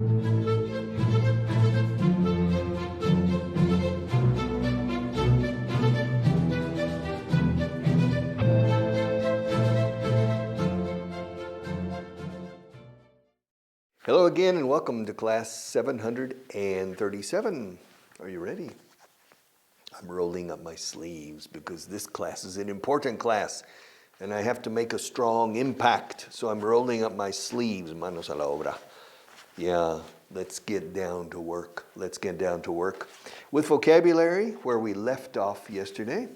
Hello again and welcome to class 737. Are you ready? I'm rolling up my sleeves because this class is an important class and I have to make a strong impact. So I'm rolling up my sleeves, manos a la obra. Yeah, let's get down to work. Let's get down to work. With vocabulary, where we left off yesterday,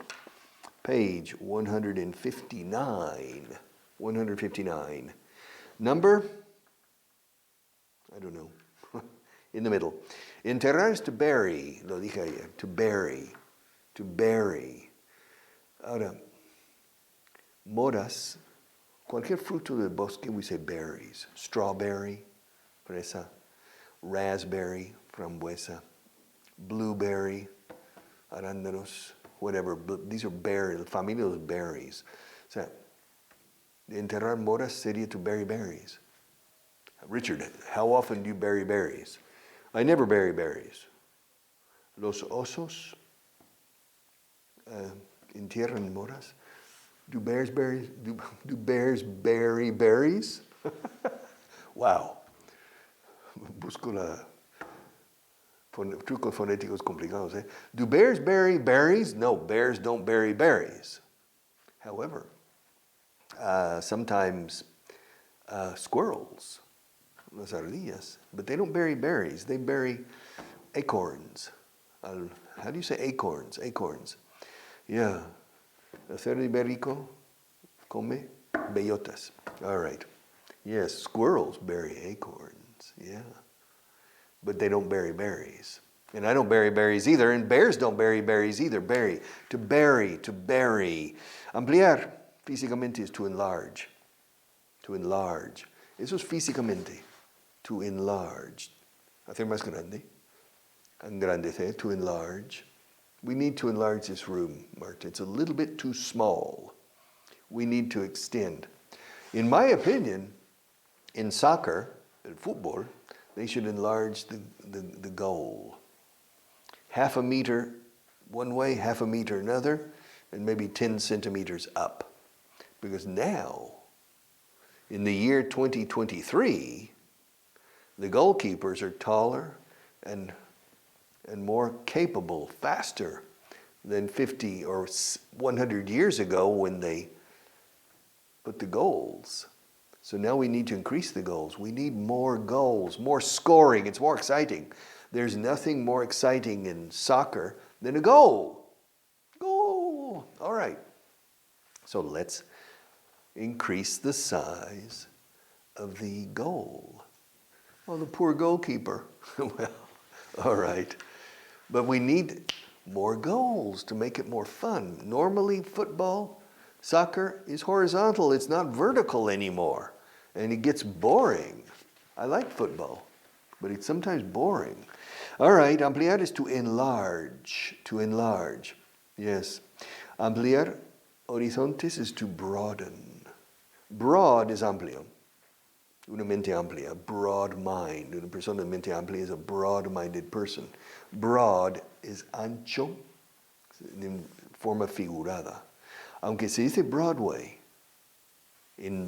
page 159. 159. Number? I don't know. In the middle. Enterrar is to bury. Lo dije ayer. To bury. To bury. Ahora, moras. Cualquier fruto del bosque, we say berries. Strawberry, fresa. Raspberry, frambuesa. Blueberry, arándanos, whatever. These are berries. La familia de los berries. O sea, enterrar moras sería to bury berries. Richard, how often do you bury berries? I never bury berries. Los osos entierran moras. Do bears bury berries? Wow. Busco trucos fonéticos complicados. Do bears bury berries? No, bears don't bury berries. However, sometimes squirrels, las ardillas, but they don't bury berries. They bury acorns. How do you say acorns? Acorns. Yeah. Hacer ibérico, come bellotas. All right. Yes, squirrels bury acorns. Yeah. But they don't bury berries. And I don't bury berries either, and bears don't bury berries either. Bury. To bury, to bury. Ampliar, físicamente, is to enlarge. To enlarge. Eso es físicamente. To enlarge. Hacer más grande. Engrandecer, to enlarge. We need to enlarge this room, Marta. It's a little bit too small. We need to extend. In my opinion, in soccer, in football, they should enlarge the goal. Half a meter one way, half a meter another, and maybe 10 centimeters up. Because now, in the year 2023, the goalkeepers are taller and more capable, faster than 50 or 100 years ago when they put the goals. So now we need to increase the goals. We need more goals, more scoring. It's more exciting. There's nothing more exciting in soccer than a goal. Goal. All right. So let's increase the size of the goal. Oh, the poor goalkeeper. Well, all right. But we need more goals to make it more fun. Normally, football, soccer is horizontal. It's not vertical anymore. And it gets boring. I like football, but it's sometimes boring. All right, ampliar is to enlarge. To enlarge. Yes. Ampliar horizontes is to broaden. Broad is amplio. Una mente amplia, broad mind. Una persona de mente amplia is a broad-minded person. Broad is ancho, en forma figurada. Aunque se dice Broadway, in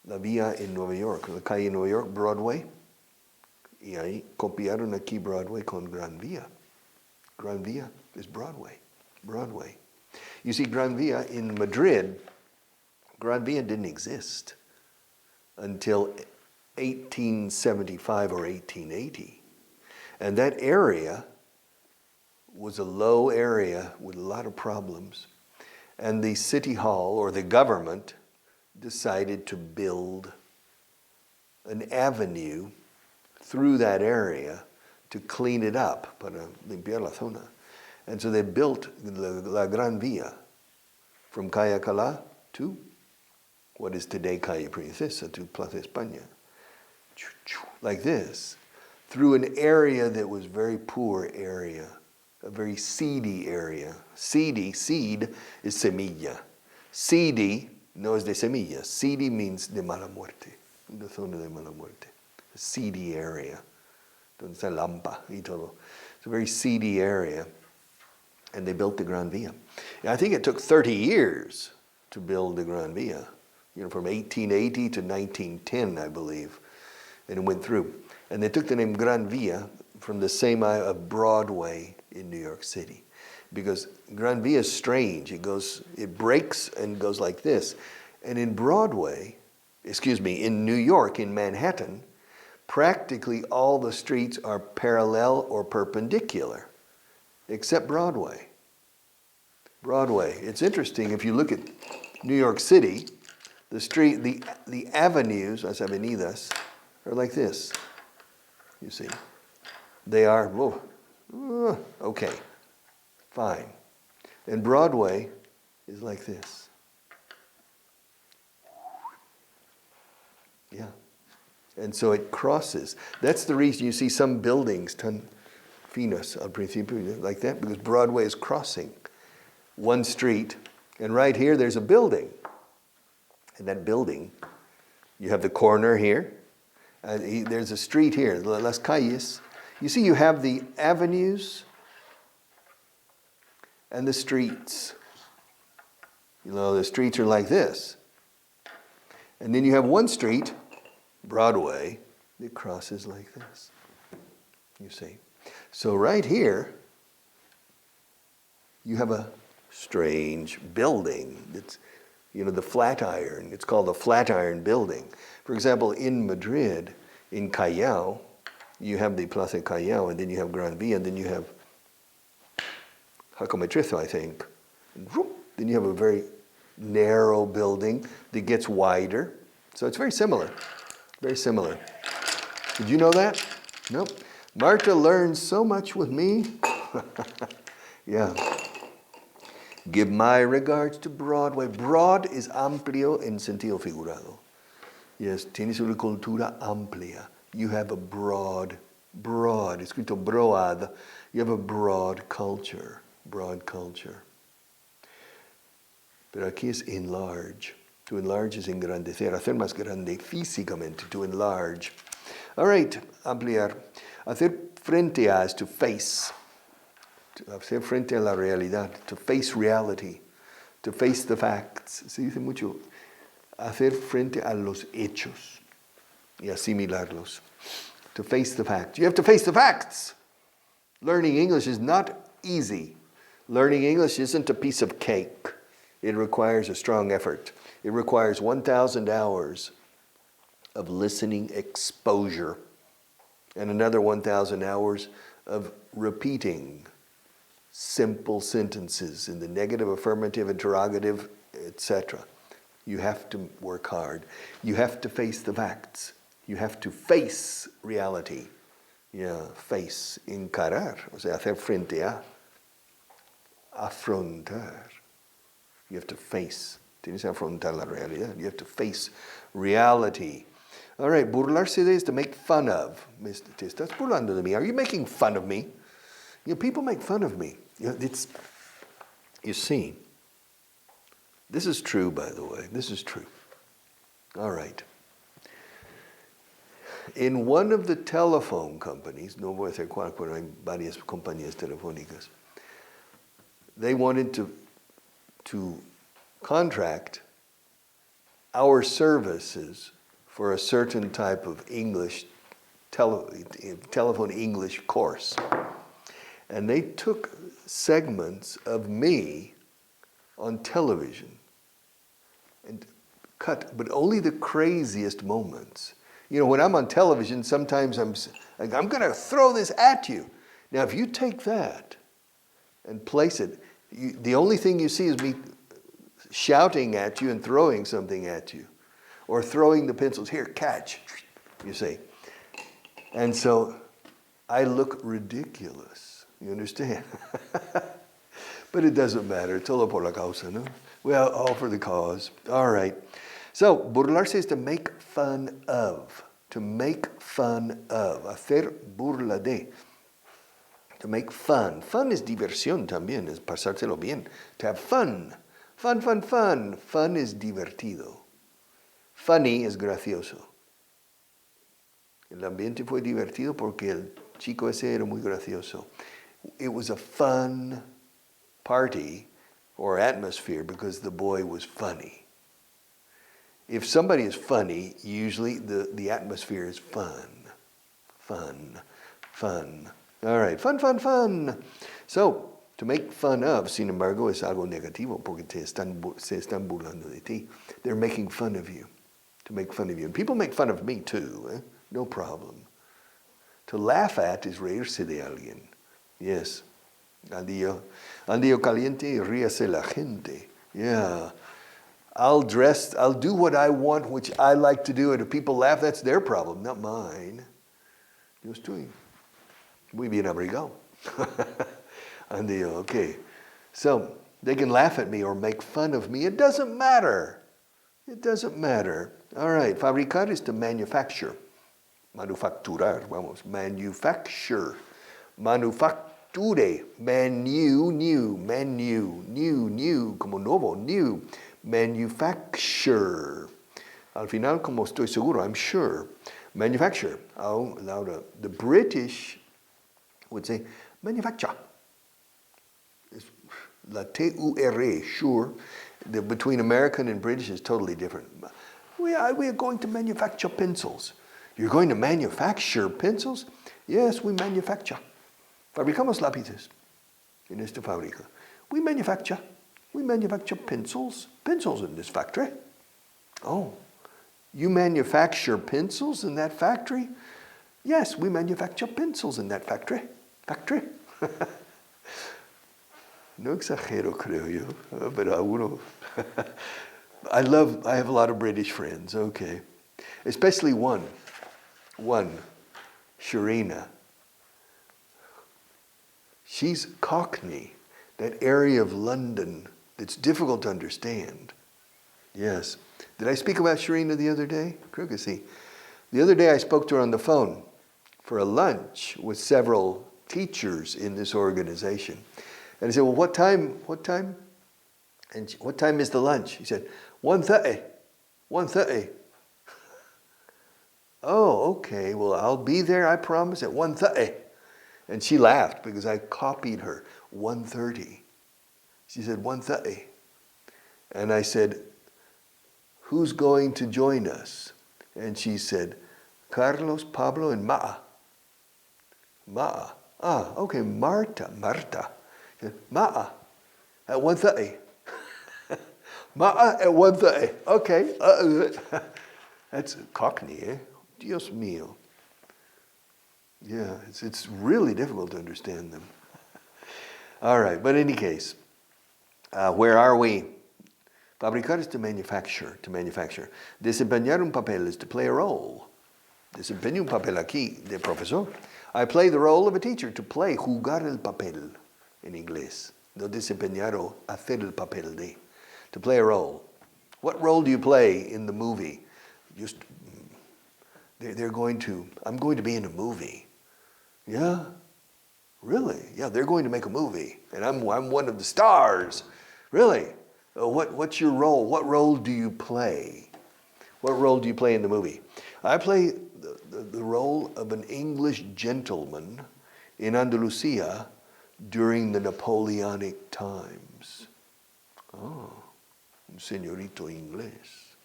la vía en Nueva York, la calle en Nueva York, Broadway, y ahí copiaron aquí Broadway con Gran Vía. Gran Vía is Broadway. Broadway. You see, Gran Vía in Madrid, Gran Vía didn't exist until 1875 or 1880. And that area was a low area with a lot of problems. And the city hall, or the government, decided to build an avenue through that area to clean it up, para limpiar la zona. And so they built la Gran Vía from Calle Alcalá to what is today Calle Princesa, to Plaza España. Like this, through an area that was very poor area, a very seedy area. Seedy, seed is semilla. Seedy no es de semilla. Seedy means de mala muerte, una zona de mala muerte. seedy area. Donde está Lampa y todo. It's a very seedy area. And they built the Gran Via. And I think it took 30 years to build the Gran Via. From 1880 to 1910, I believe. And it went through. And they took the name Gran Via from the same of Broadway in New York City. Because Gran Via is strange. It breaks and goes like this. And in in New York, in Manhattan, practically all the streets are parallel or perpendicular, except Broadway. Broadway. It's interesting, if you look at New York City, the avenues, las avenidas, are like this. You see. They are, okay, fine. And Broadway is like this. Yeah. And so it crosses. That's the reason you see some buildings tan finos al principio like that, because Broadway is crossing one street. And right here there's a building. And that building, you have the corner here. There's a street here, las calles. You see, you have the avenues and the streets. The streets are like this. And then you have one street, Broadway, that crosses like this. You see. So right here, you have a strange building that's, the Flatiron. It's called the Flatiron Building. For example, in Madrid, in Callao, you have the Plaza Callao, and then you have Gran Via, and then you have Jacometrizo, I think. And then you have a very narrow building that gets wider. So it's very similar. Very similar. Did you know that? Nope. Marta learns so much with me. Yeah. Give my regards to Broadway. Broad is amplio en sentido figurado. Yes, tienes una cultura amplia. You have a broad, escrito broad. You have a broad culture. Pero aquí es enlarge. To enlarge is engrandecer, hacer más grande físicamente, to enlarge. All right, ampliar. Hacer frente a is to face. Hacer frente a la realidad, to face reality, to face the facts. Se dice mucho, hacer frente a los hechos y asimilarlos. To face the facts. You have to face the facts. Learning English is not easy. Learning English isn't a piece of cake. It requires a strong effort. It requires 1,000 hours of listening exposure and another 1,000 hours of repeating simple sentences in the negative, affirmative, interrogative, etc. You have to work hard. You have to face the facts. You have to face reality. Yeah, face, encarar, o sea, hacer frente a, afrontar. You have to face. Tienes que afrontar la realidad. You have to face reality. All right, burlarse de is to make fun of. Te estás burlando de mí. Are you making fun of me? People make fun of me. You see, this is true, by the way. This is true. All right. In one of the telephone companies, no voy a decir cuál, pero hay varias compañías telefónicas, they wanted to contract our services for a certain type of English, telephone English course. And they took segments of me on television and cut, but only the craziest moments. When I'm on television, sometimes I'm going to throw this at you. Now, if you take that and place it, the only thing you see is me shouting at you and throwing something at you. Or throwing the pencils. Here, catch. You see. And so I look ridiculous. You understand? But it doesn't matter. Todo por la causa, no? Well, all for the cause. All right. So, burlarse is to make fun of. To make fun of. Hacer burla de. To make fun. Fun is diversión también. Es pasárselo bien. To have fun. Fun, fun, fun. Fun is divertido. Funny is gracioso. El ambiente fue divertido porque el chico ese era muy gracioso. It was a fun party or atmosphere because the boy was funny. If somebody is funny, usually the atmosphere is fun. Fun. All right, fun. So, to make fun of, sin embargo, es algo negativo porque se están burlando de ti. They're making fun of you, to make fun of you. And people make fun of me too, no problem. To laugh at is reírse de alguien. Yes. Andillo caliente y ríase la gente. Yeah. I'll do what I want, which I like to do, and if people laugh, that's their problem, not mine. Yo estoy muy bien abrigado. Andillo, okay. So, they can laugh at me or make fun of me. It doesn't matter. All right, fabricar is to manufacture. Manufacturar, vamos. Manufacture. Manufacture. New, como nuevo, new. Manufacture. Al final, como estoy seguro, I'm sure. Manufacture. The British would say manufacture. La T-U-R-E, sure. Between American and British is totally different. We are going to manufacture pencils. You're going to manufacture pencils? Yes, we manufacture. Fabricamos lápices en esta fábrica. We manufacture pencils in this factory. Oh, you manufacture pencils in that factory? Yes, we manufacture pencils in that factory. No exagero, creo yo, pero alguno. I have a lot of British friends, okay. Especially one, Sharina. She's Cockney, that area of London that's difficult to understand. Yes. Did I speak about Sharina the other day? Creo que sí. The other day I spoke to her on the phone for a lunch with several teachers in this organization. And I said, well, what time? And what time is the lunch? He said, 1:30. 1:30. Oh, okay. Well, I'll be there, I promise, at 1:30. And she laughed because I copied her. 1:30. She said, 1:30. And I said, who's going to join us? And she said, Carlos, Pablo, and Ma'a. Ah, okay, Marta. Ma'a at 1:30. Ma'a at 1:30. Okay. That's Cockney, eh? Dios mío. Yeah, it's really difficult to understand them. All right, but in any case, where are we? Fabricar is to manufacture. Desempeñar un papel is to play a role. Desempeño un papel aquí de profesor. I play the role of a teacher, to play, jugar el papel in Inglés. No desempeñar o hacer el papel de. To play a role. What role do you play in the movie? I'm going to be in a movie. Yeah? Really? Yeah, they're going to make a movie. And I'm one of the stars. Really? What's your role? What role do you play? What role do you play in the movie? I play the role of an English gentleman in Andalusia during the Napoleonic times. Oh, un señorito inglés.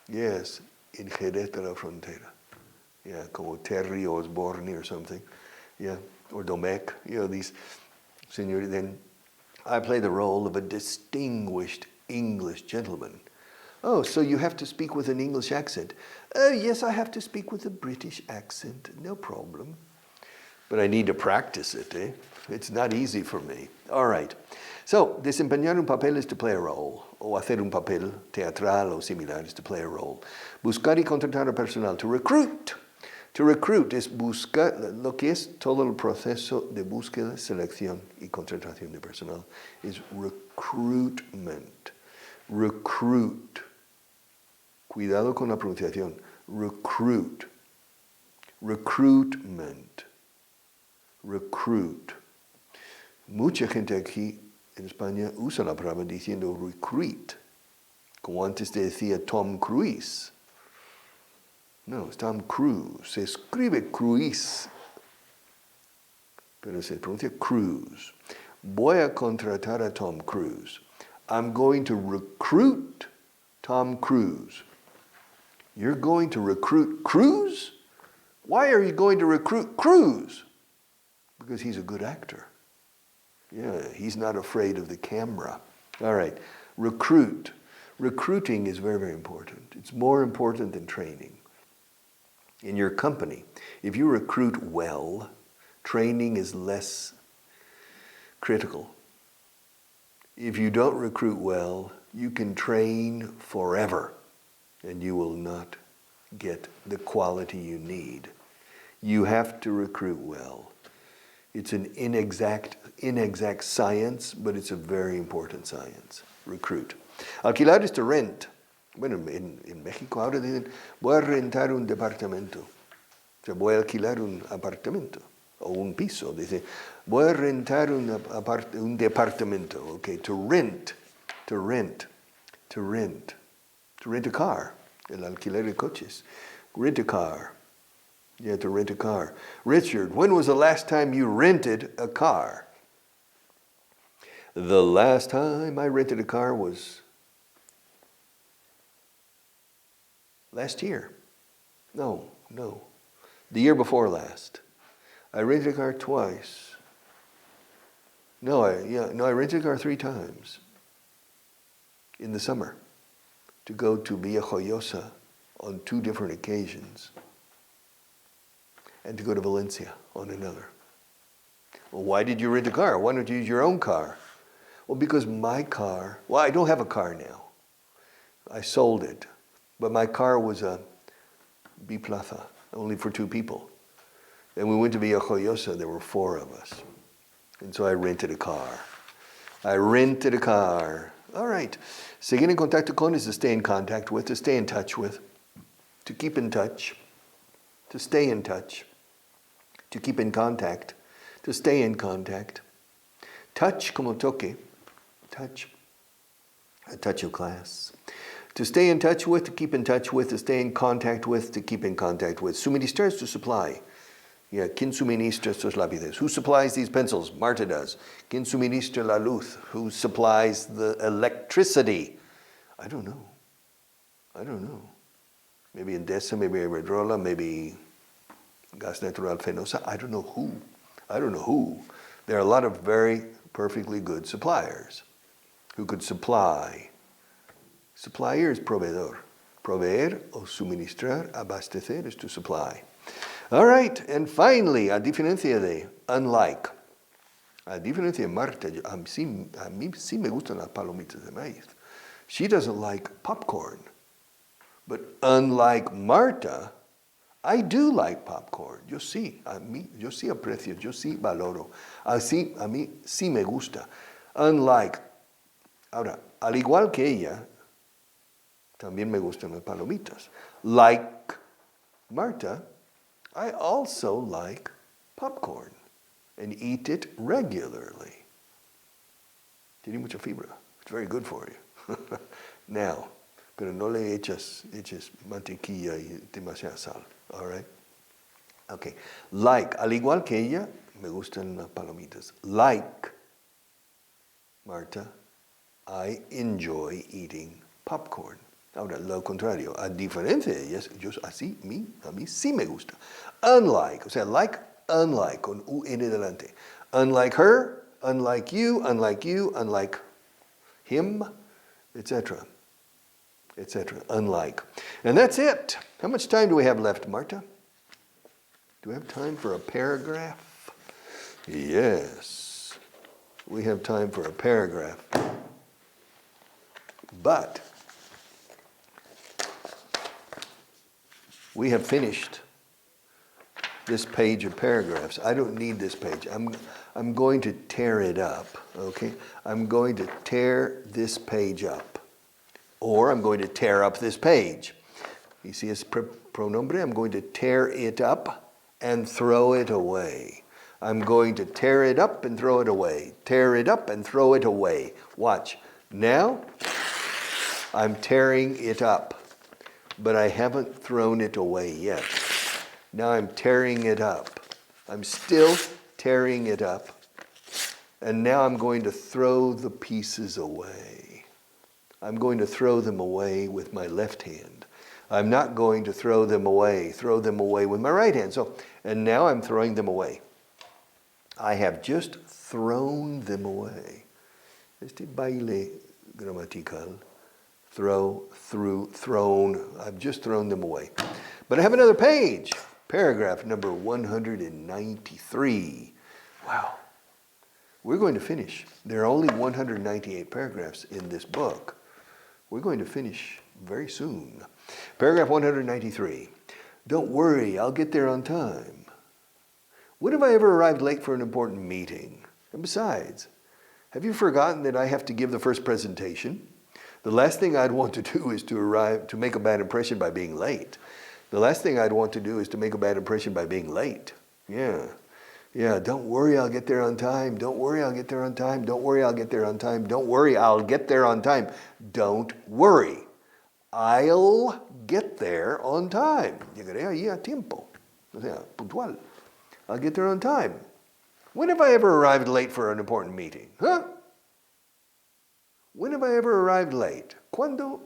Yes, in Jerez de la Frontera. Yeah, como Terry Osborne or something. Yeah, or Domecq. These señoritos. Then I play the role of a distinguished English gentleman. Oh, so you have to speak with an English accent. Yes, I have to speak with a British accent. No problem. But I need to practice it, eh? It's not easy for me. All right. So, desempeñar un papel is to play a role. O hacer un papel teatral o similar is to play a role. Buscar y contratar a personal. To recruit. To recruit es buscar, lo que es todo el proceso de búsqueda, selección y contratación de personal. Es recruitment. Recruit. Cuidado con la pronunciación. Recruit. Recruitment. Recruit. Mucha gente aquí en España usa la palabra diciendo recruit, como antes te decía Tom Cruise. No, es Tom Cruise. Se escribe Cruise, pero se pronuncia Cruise. Voy a contratar a Tom Cruise. I'm going to recruit Tom Cruise. You're going to recruit Cruise? Why are you going to recruit Cruise? Because he's a good actor. Yeah, he's not afraid of the camera. All right, recruit. Recruiting is very, very important. It's more important than training. In your company, if you recruit well, training is less critical. If you don't recruit well, you can train forever and you will not get the quality you need. You have to recruit well. It's an inexact science, but it's a very important science. Recruit. Alquilar is to rent. Bueno, en México ahora dicen, voy a rentar un departamento. O sea, voy a alquilar un apartamento o un piso. Dice, voy a rentar un departamento. Okay, to rent a car. El alquiler de coches. Rent a car. You have to rent a car. Richard, when was the last time you rented a car? The last time I rented a car was last year. No. The year before last. I rented a car twice. I rented a car 3 times in the summer to go to Villajoyosa on 2 different occasions and to go to Valencia on another. Well, why did you rent a car? Why don't you use your own car? Well, because my car, I don't have a car now. I sold it. But my car was a biplaza, only for 2 people. And we went to Villajoyosa, there were 4 of us. And so I rented a car. All right. Seguir en contacto con is to stay in contact with, to stay in touch with, to keep in touch, to stay in touch, to keep in contact, to stay in contact. Touch como toque, touch, a touch of class. To stay in touch with, to keep in touch with, to stay in contact with, to keep in contact with. Suministrar is to supply. Yeah, ¿quién suministra estos lápices? Who supplies these pencils? Marta does. ¿Quién suministra la luz? Who supplies the electricity? I don't know. Maybe Endesa, maybe Iberdrola, maybe Gas Natural Fenosa. I don't know who. There are a lot of very perfectly good suppliers who could supply. Supplier is proveedor. Proveer o suministrar, abastecer is to supply. All right, and finally, a diferencia de unlike. A diferencia de Marta, a mí sí me gustan las palomitas de maíz. She doesn't like popcorn. But unlike Marta, I do like popcorn. Yo sí aprecio, yo sí valoro. Así, a mí sí me gusta. Unlike. Ahora, al igual que ella, también me gustan las palomitas. Like Marta, I also like popcorn and eat it regularly. Tiene mucha fibra. It's very good for you. Now, pero no le eches mantequilla y demasiada sal. All right? Okay. Like, al igual que ella, me gustan las palomitas. Like Marta, I enjoy eating popcorn. Ahora, lo contrario, a diferencia de ellas, a mí sí me gusta. Unlike, o sea, unlike, con UN delante. Unlike her, unlike you, unlike him, etc. Unlike. And that's it. How much time do we have left, Marta? Do we have time for a paragraph? Yes. We have time for a paragraph. But we have finished this page of paragraphs. I don't need this page. I'm going to tear it up, okay? I'm going to tear this page up. Or I'm going to tear up this page. You see its pronombre? I'm going to tear it up and throw it away. I'm going to tear it up and throw it away. Tear it up and throw it away. Watch. Now, I'm tearing it up. but I haven't thrown it away yet. Now I'm tearing it up. I'm still tearing it up. And now I'm going to throw the pieces away. I'm going to throw them away with my left hand. I'm not going to throw them away with my right hand. And now I'm throwing them away. I have just thrown them away. Este baile gramatical. Thrown. I've just thrown them away. But I have another page. Paragraph number 193. Wow. We're going to finish. There are only 198 paragraphs in this book. We're going to finish very soon. Paragraph 193. Don't worry, I'll get there on time. When have I ever arrived late for an important meeting? And besides, have you forgotten that I have to give the first presentation? The last thing I'd want to do is to make a bad impression by being late. The last thing I'd want to do is to make a bad impression by being late. Yeah, don't worry, I'll get there on time. Don't worry, I'll get there on time. Don't worry, I'll get there on time. Don't worry, I'll get there on time. Don't worry, I'll get there on time. Llegaré allí a tiempo. O sea, puntual. I'll get there on time. When have I ever arrived late for an important meeting? Huh? When have I ever arrived late? ¿Cuándo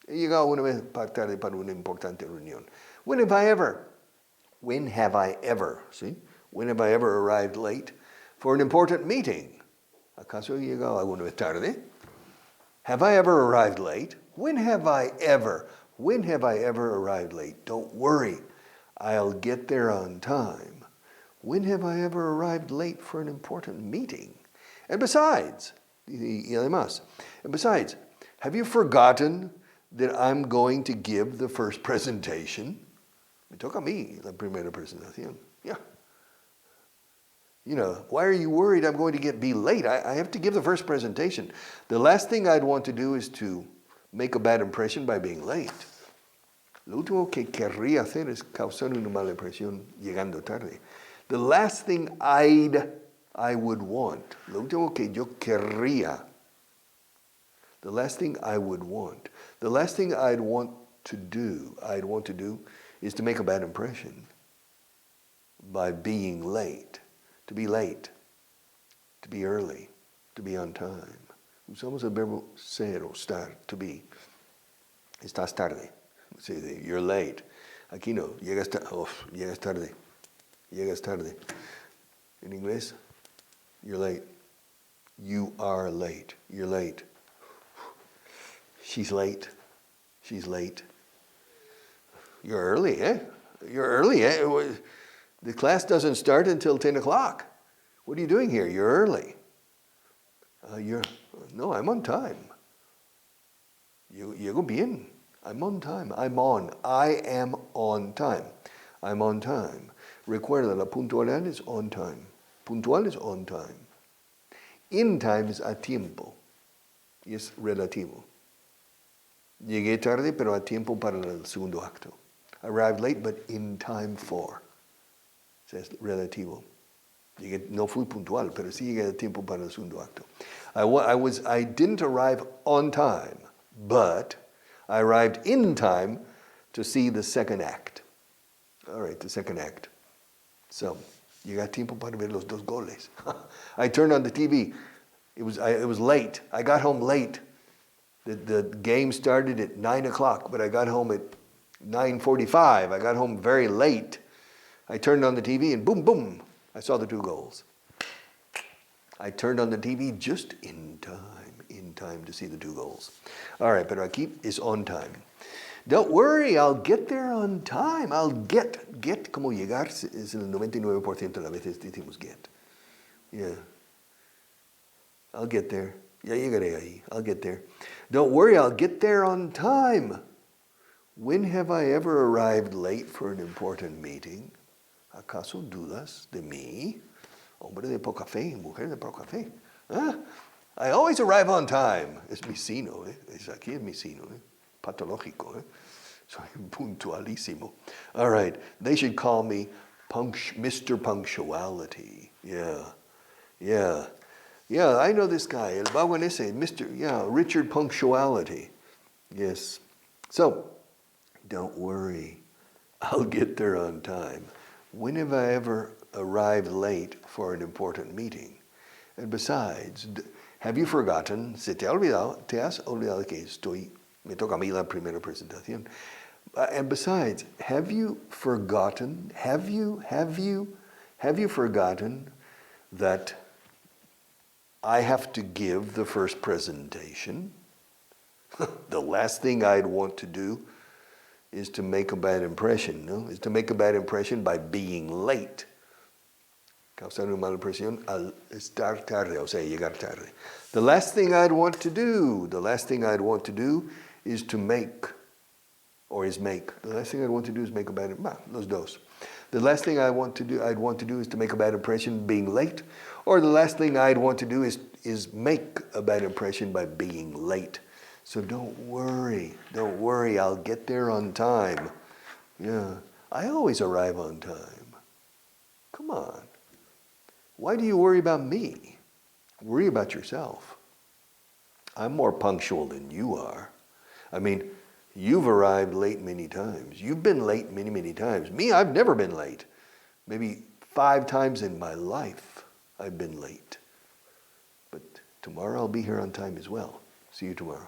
he llegado una vez tarde para una importante reunión? When have I ever? When have I ever? See? When have I ever arrived late for an important meeting? ¿Acaso he llegado alguna vez tarde? Have I ever arrived late? When have I ever? When have I ever arrived late? Don't worry, I'll get there on time. When have I ever arrived late for an important meeting? And besides, have you forgotten that I'm going to give the first presentation? Me toca a mí la primera presentación. Yeah. Why are you worried I'm going to be late? I have to give the first presentation. The last thing I'd want to do is to make a bad impression by being late. Lo último que querría hacer es causar una mala impresión llegando tarde. The last thing I would want. Lo último que yo querría. The last thing I would want. The last thing I'd want to do is to make a bad impression by being late. To be late, to be early, to be on time. Usamos el verbo ser o estar, to be. Estás tarde. Sí, you're late. Aquí no, llegas tarde. Llegas tarde. In inglés, you're late. You are late. You're late. She's late. She's late. You're early, eh? You're early, eh? The class doesn't start until 10 o'clock. What are you doing here? You're early. No, I'm on time. Llego bien. I'm on time. I am on time. I'm on time. Recuerda, la puntualidad es on time. Puntual is on time. In time is a tiempo. Y es relativo. Llegué tarde, pero a tiempo para el segundo acto. Arrived late, but in time for. Es relativo. No fui puntual, pero sí llegué a tiempo para el segundo acto. I didn't arrive on time, but I arrived in time to see the second act. All right, the second act. So, llegué a tiempo para ver los dos goles. I turned on the TV. It was late. I got home late. The game started at 9 o'clock, but I got home at 9:45. I got home very late. I turned on the TV and boom, boom, I saw the two goals. I turned on the TV just in time to see the two goals. All right, pero aquí is on time. Don't worry, I'll get there on time. I'll get, como llegar, es el 99% de las veces decimos get. Yeah. I'll get there. Ya llegaré ahí. I'll get there. Don't worry, I'll get there on time. When have I ever arrived late for an important meeting? ¿Acaso dudas de mí? Hombre de poca fe, mujer de poca fe. ¿Ah? I always arrive on time. Es mi sino, ¿eh? Aquí es mi sino, ¿eh? Patológico, ¿eh? Soy puntualísimo. All right, they should call me Mr. Punctuality. Yeah, I know this guy, el vago ese, Richard Punctuality. Yes. So, Don't worry, I'll get there on time. When have I ever arrived late for an important meeting? And besides, have you forgotten? ¿Se te ha olvidado? ¿Te has olvidado que me toca a mí la primera presentación? And besides, have you forgotten? Have you forgotten that I have to give the first presentation? The last thing I'd want to do is to make a bad impression, no? Is to make a bad impression by being late. Causar una mala impresión al estar tarde, o sea, llegar tarde. The last thing I'd want to do is to make, or is make. The last thing I'd want to do is make a bad impression. Los dos. The last thing I'd want to do is to make a bad impression being late, or the last thing I'd want to do is make a bad impression by being late. So don't worry, I'll get there on time. Yeah, I always arrive on time. Come on. Why do you worry about me? Worry about yourself. I'm more punctual than you are. I mean, you've arrived late many times. You've been late many, many times. Me, I've never been late. Maybe 5 times in my life I've been late. But tomorrow I'll be here on time as well. See you tomorrow.